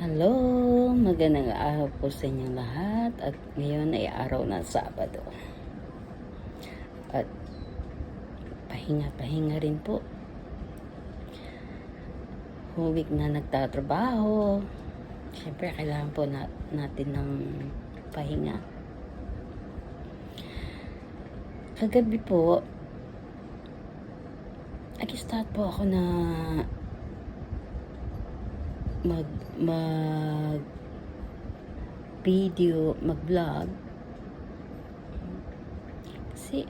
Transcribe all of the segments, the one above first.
Hello, magandang araw po sa inyong lahat at ngayon ay araw ng Sabado at pahinga-pahinga rin po. Huwag na nagtatrabaho, siyempre kailangan po natin ng pahinga. Kagabi po, nag-start po ako na mag-vlog kasi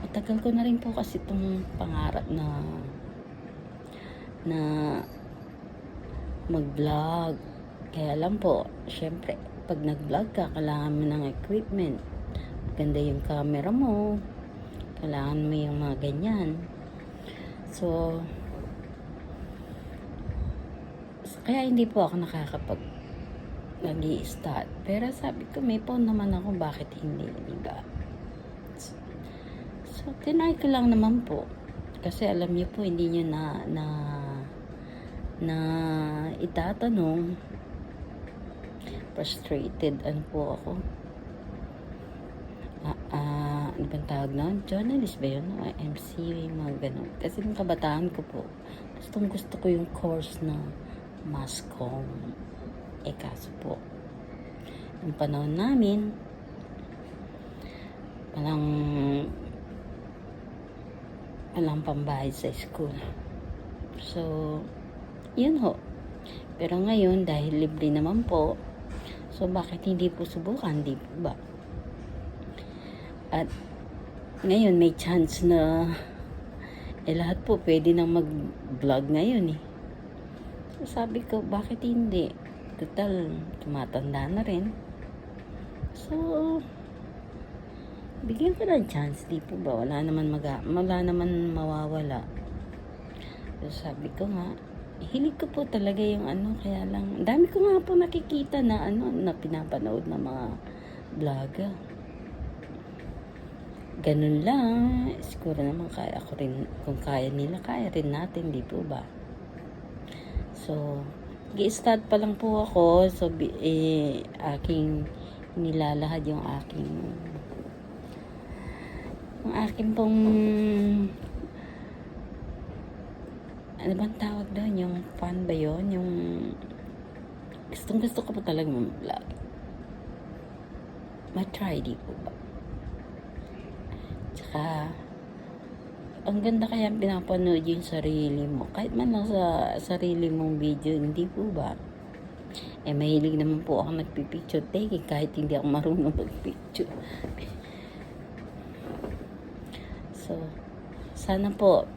matagal ko na rin po kasi itong pangarap na mag-vlog. Kaya lang po, syempre pag nag-vlog ka, kailangan mo ng equipment, ganda yung camera mo, kailangan mo yung mga ganyan. So kaya hindi po ako nakakapag nag-i-start. Pero sabi ko, may phone naman ako, bakit hindi, diba? So, tinry ko lang naman po. Kasi alam niyo po, hindi niyo na itatanong. Frustrated, ano po ako? Ano bang tawag na? Journalist ba yun? MC, mga ganun. Kasi nung kabataan ko po, gusto ko yung course na mass comm. Kaso po, yung panahon namin, walang pambayad sa school. So, yun ho. Pero ngayon, dahil libre naman po, so bakit hindi po subukan, di ba? At ngayon, may chance na lahat po pwede nang mag-vlog ngayon eh. So, sabi ko, bakit hindi? Total, tumatanda na rin. So, bigyan ko ng chance, di po ba? Wala naman mawawala. So, sabi ko nga, hilig ko po talaga yung kaya lang, dami ko nga po nakikita na na pinapanood ng mga vlogger. Ganun lang, siguro naman kaya ko rin, kung kaya nila, kaya rin natin, di po ba? So, gi-start pa lang po ako. So, aking nilalahad yung aking pong ano bang tawag doon? Yung fan ba yun? Yung gusto ko po talaga mag-vlog. Ma-try, di po ba? Tsaka ang ganda kaya pinapanood yung sarili mo. Kahit man lang sa sarili mong video, hindi po ba? Mahilig naman po ako nagpipicture taking kahit hindi ako marunong magpicture. So, sana po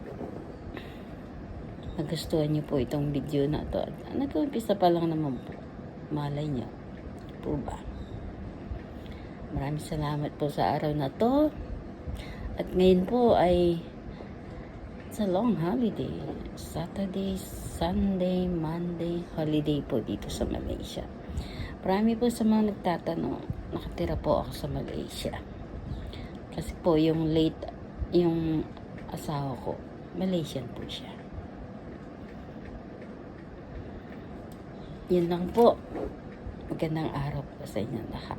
nagustuhan niyo po itong video na to. Nag-umpisa pa lang naman po. Malay niyo. Po ba? Maraming salamat po sa araw na to. At ngayon po ay it's a long holiday. Saturday, Sunday, Monday, holiday po dito sa Malaysia. Marami po sa mga nagtatanong, nakatira po ako sa Malaysia. Kasi po yung asawa ko, Malaysian po siya. Yun lang po. Magandang araw po sa inyo lahat.